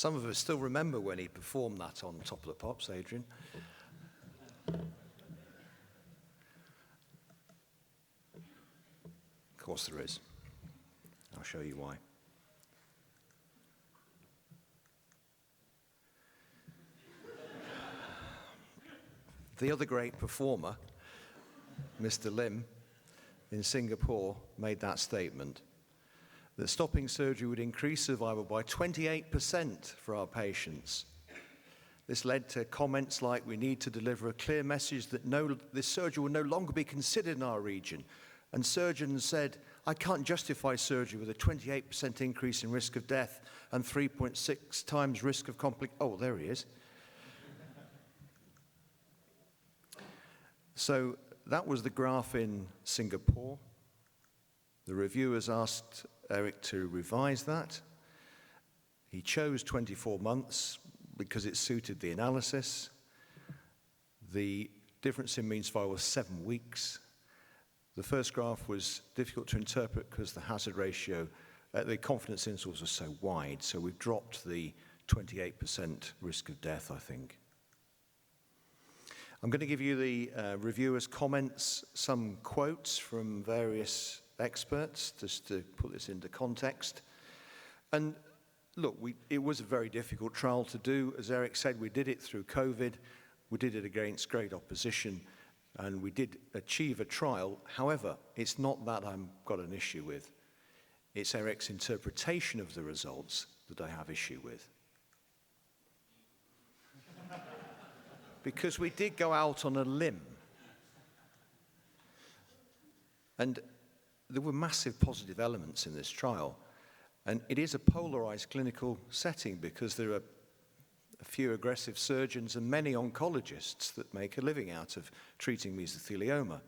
Some of us still remember when he performed that on Top of the Pops, Adrian. Of course there is. I'll show you why. The other great performer, Mr. Lim, in Singapore, made that statement, that stopping surgery would increase survival by 28% for our patients. This led to comments like, we need to deliver a clear message that this surgery will no longer be considered in our region. And surgeons said, I can't justify surgery with a 28% increase in risk of death and 3.6 times risk of oh, there he is. So that was the graph in Singapore. The reviewers asked Eric to revise that. He chose 24 months because it suited the analysis. The difference in mean survival was 7 weeks. The first graph was difficult to interpret because the hazard ratio, the confidence intervals were so wide, so we've dropped the 28% risk of death, I think. I'm going to give you the reviewers' comments, some quotes from various experts, just to put this into context. And look, it was a very difficult trial to do. As Eric said, we did it through COVID. We did it against great opposition, and we did achieve a trial. However, it's not that I've got an issue with. It's Eric's interpretation of the results that I have issue with. Because we did go out on a limb. And there were massive positive elements in this trial. And it is a polarized clinical setting because there are a few aggressive surgeons and many oncologists that make a living out of treating mesothelioma.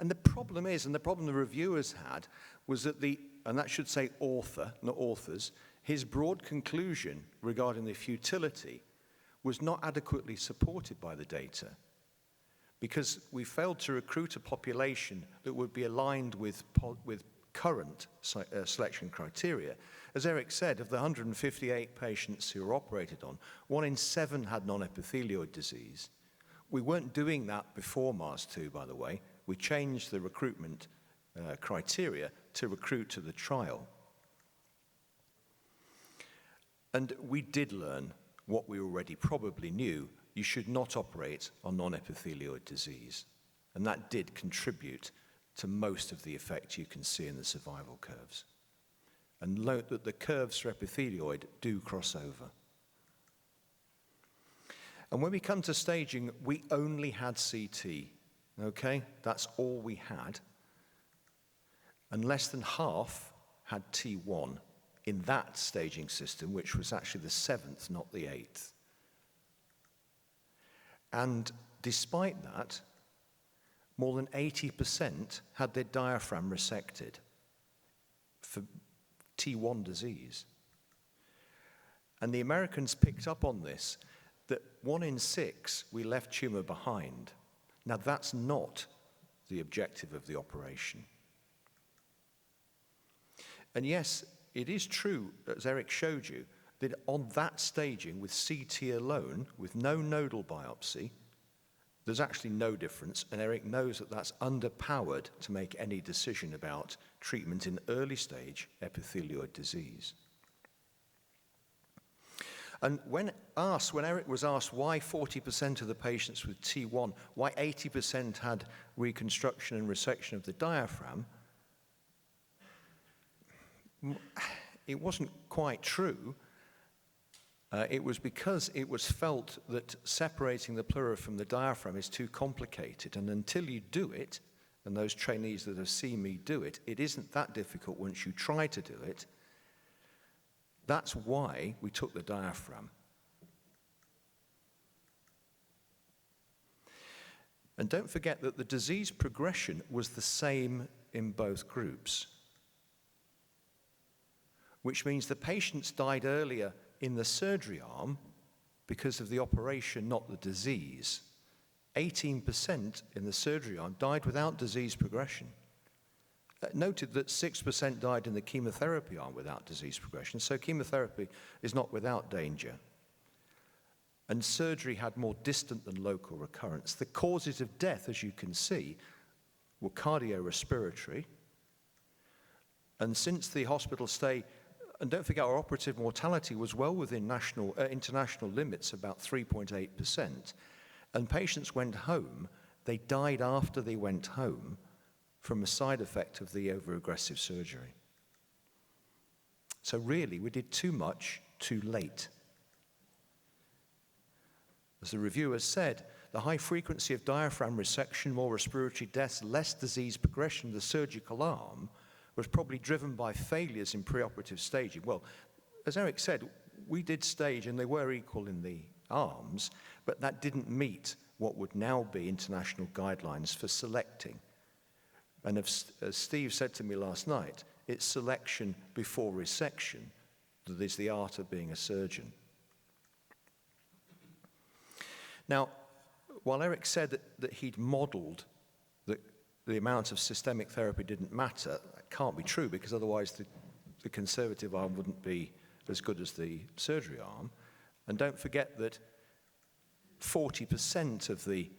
And the problem is, and the problem the reviewers had, was that and that should say author, not authors, his broad conclusion regarding the futility was not adequately supported by the data because we failed to recruit a population that would be aligned with current selection criteria. As Eric said, of the 158 patients who were operated on, 1 in 7 had non-epithelioid disease. We weren't doing that before MARS-2, by the way. We changed the recruitment criteria to recruit to the trial. And we did learn what we already probably knew: you should not operate on non-epithelioid disease. And that did contribute to most of the effect you can see in the survival curves. And note that the curves for epithelioid do cross over. And when we come to staging, we only had CT, okay? That's all we had. And less than half had T1 in that staging system, which was actually the 7th, not the 8th. And despite that, more than 80% had their diaphragm resected for T1 disease. And the Americans picked up on this, that 1 in 6 we left tumor behind. Now that's not the objective of the operation. And yes, it is true, as Eric showed you, that on that staging with CT alone, with no nodal biopsy, there's actually no difference, and Eric knows that that's underpowered to make any decision about treatment in early stage epithelioid disease. And when Eric was asked why 40% of the patients with T1, why 80% had reconstruction and resection of the diaphragm, it wasn't quite true. It was because it was felt that separating the pleura from the diaphragm is too complicated, and until you do it, and those trainees that have seen me do it, it isn't that difficult once you try to do it. That's why we took the diaphragm. And don't forget that the disease progression was the same in both groups, which means the patients died earlier in the surgery arm because of the operation, not the disease. 18% in the surgery arm died without disease progression. noted that 6% died in the chemotherapy arm without disease progression, so chemotherapy is not without danger. And surgery had more distant than local recurrence. The causes of death, as you can see, were cardiorespiratory. And since the hospital stay, and don't forget our operative mortality was well within international limits, about 3.8%. And patients went home, they died after they went home from a side effect of the over-aggressive surgery. So really, we did too much, too late. As the reviewers said, the high frequency of diaphragm resection, more respiratory deaths, less disease progression of the surgical arm was probably driven by failures in preoperative staging. Well, as Eric said, we did stage and they were equal in the arms, but that didn't meet what would now be international guidelines for selecting. And as Steve said to me last night, it's selection before resection that is the art of being a surgeon. Now, while Eric said that he'd modeled that the amount of systemic therapy didn't matter, that can't be true because otherwise the conservative arm wouldn't be as good as the surgery arm. And don't forget that 40% of the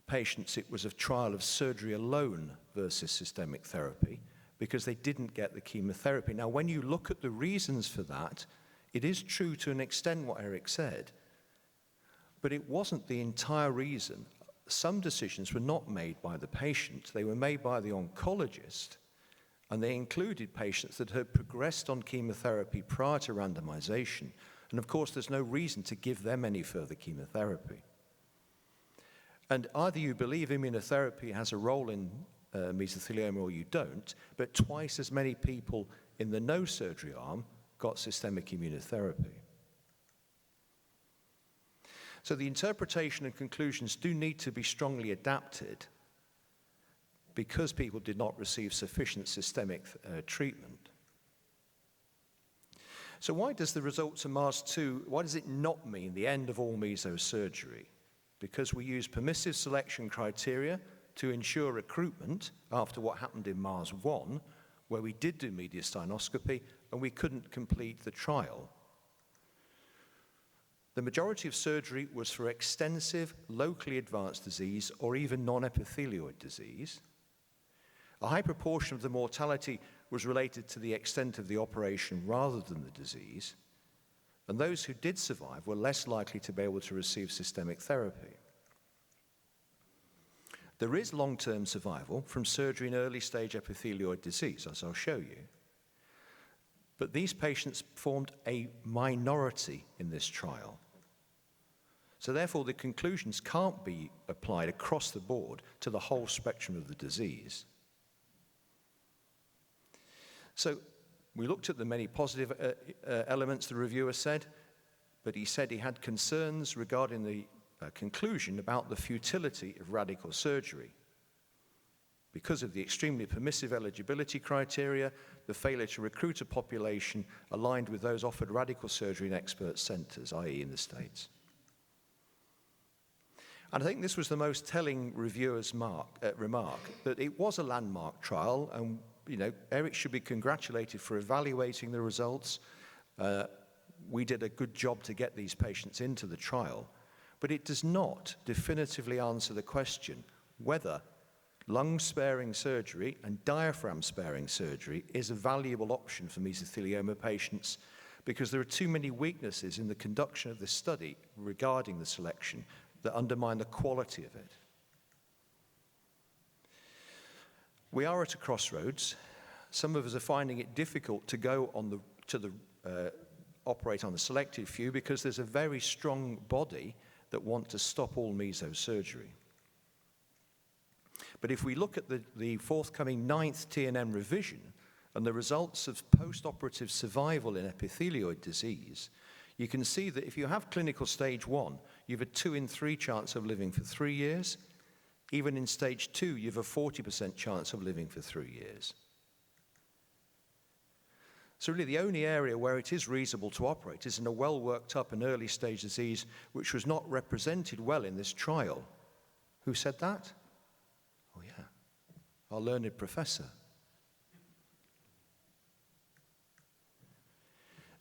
patients, it was a trial of surgery alone versus systemic therapy because they didn't get the chemotherapy. Now, when you look at the reasons for that, it is true to an extent what Eric said, but it wasn't the entire reason. Some decisions were not made by the patient, they were made by the oncologist, and they included patients that had progressed on chemotherapy prior to randomization. And of course, there's no reason to give them any further chemotherapy. And either you believe immunotherapy has a role in mesothelioma or you don't, but twice as many people in the no surgery arm got systemic immunotherapy. So the interpretation and conclusions do need to be strongly adapted because people did not receive sufficient systemic treatment. So why does the results of MARS-2, why does it not mean the end of all mesosurgery? Because we use permissive selection criteria to ensure recruitment after what happened in MARS-1, where we did do mediastinoscopy and we couldn't complete the trial. The majority of surgery was for extensive, locally advanced disease or even non-epithelioid disease. A high proportion of the mortality was related to the extent of the operation rather than the disease, and those who did survive were less likely to be able to receive systemic therapy. There is long-term survival from surgery in early-stage epithelioid disease, as I'll show you. But these patients formed a minority in this trial. So therefore, the conclusions can't be applied across the board to the whole spectrum of the disease. So we looked at the many positive elements the reviewer said, but he said he had concerns regarding the conclusion about the futility of radical surgery because of the extremely permissive eligibility criteria, the failure to recruit a population aligned with those offered radical surgery in expert centers, i.e. in the States. And I think this was the most telling reviewer's remark, that it was a landmark trial, and Eric should be congratulated for evaluating the results. We did a good job to get these patients into the trial, but it does not definitively answer the question whether lung-sparing surgery and diaphragm-sparing surgery is a valuable option for mesothelioma patients, because there are too many weaknesses in the conduction of this study regarding the selection that undermine the quality of it. We are at a crossroads. Some of us are finding it difficult to go on operate on the selected few because there's a very strong body that want to stop all mesosurgery. But if we look at the forthcoming 9th TNM revision and the results of post-operative survival in epithelioid disease, you can see that if you have clinical stage 1, you have a 2 in 3 chance of living for 3 years. Even in stage 2, you have a 40% chance of living for 3 years. So really the only area where it is reasonable to operate is in a well-worked up and early stage disease which was not represented well in this trial. Who said that? Oh yeah, our learned professor.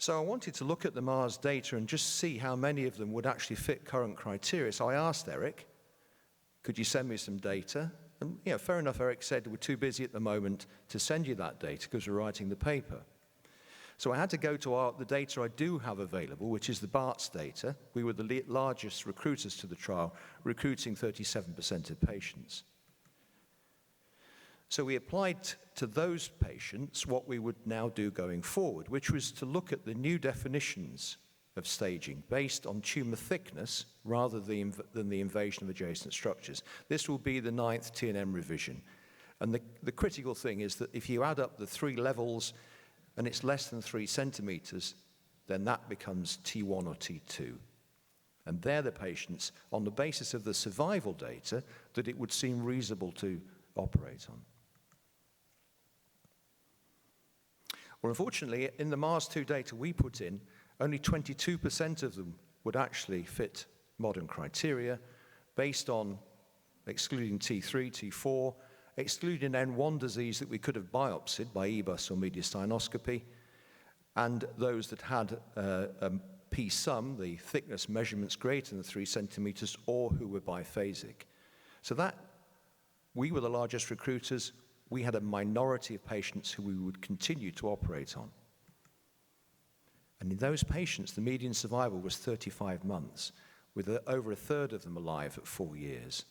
So I wanted to look at the Mars data and just see how many of them would actually fit current criteria. So I asked Eric, could you send me some data? And fair enough, Eric said, we're too busy at the moment to send you that data because we're writing the paper. So I had to go to the data I do have available, which is the BARTS data. We were the largest recruiters to the trial, recruiting 37% of patients. So we applied to those patients what we would now do going forward, which was to look at the new definitions of staging based on tumor thickness rather than the invasion of adjacent structures. This will be the 9th T&M revision. And the critical thing is that if you add up the 3 levels and it's less than 3 centimeters, then that becomes T1 or T2. And they're the patients, on the basis of the survival data, that it would seem reasonable to operate on. Well, unfortunately, in the Mars-2 data we put in, only 22% of them would actually fit modern criteria based on excluding T3, T4, excluding N1 disease that we could have biopsied by EBUS or mediastinoscopy, and those that had P-sum, the thickness measurements greater than 3 centimeters, or who were biphasic. So that, we were the largest recruiters. We had a minority of patients who we would continue to operate on. And in those patients, the median survival was 35 months, with over a third of them alive at 4 years.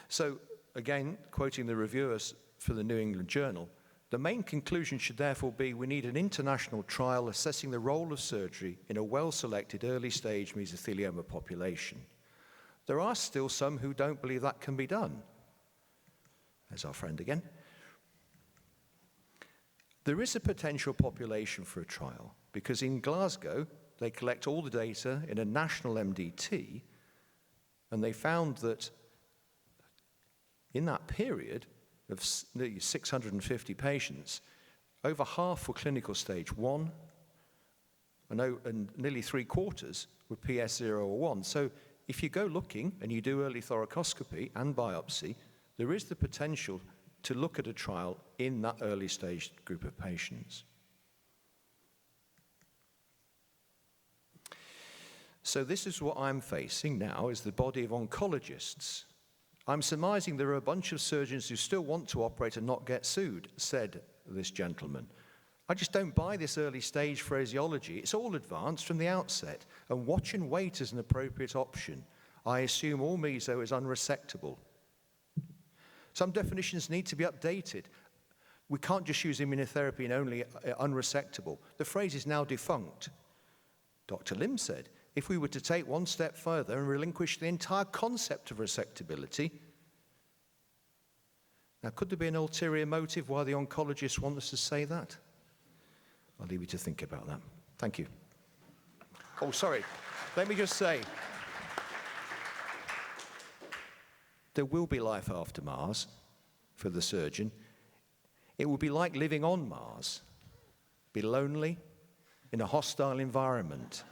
So, again, quoting the reviewers for the New England Journal, the main conclusion should therefore be we need an international trial assessing the role of surgery in a well-selected early-stage mesothelioma population. There are still some who don't believe that can be done. There's our friend again. There is a potential population for a trial because in Glasgow, they collect all the data in a national MDT, and they found that in that period of nearly 650 patients, over half were clinical stage 1, and nearly 3/4 were PS0 or 1. So if you go looking and you do early thoracoscopy and biopsy, there is the potential to look at a trial in that early stage group of patients. So this is what I'm facing now, is the body of oncologists. I'm surmising there are a bunch of surgeons who still want to operate and not get sued, said this gentleman. I just don't buy this early stage phraseology. It's all advanced from the outset, and watch and wait is an appropriate option. I assume all meso is unresectable. Some definitions need to be updated. We can't just use immunotherapy in only unresectable. The phrase is now defunct. Dr. Lim said, if we were to take one step further and relinquish the entire concept of resectability, now could there be an ulterior motive why the oncologists want us to say that? I'll leave you to think about that. Thank you. Oh, sorry. Let me just say, there will be life after Mars for the surgeon. It will be like living on Mars. Be lonely, in a hostile environment.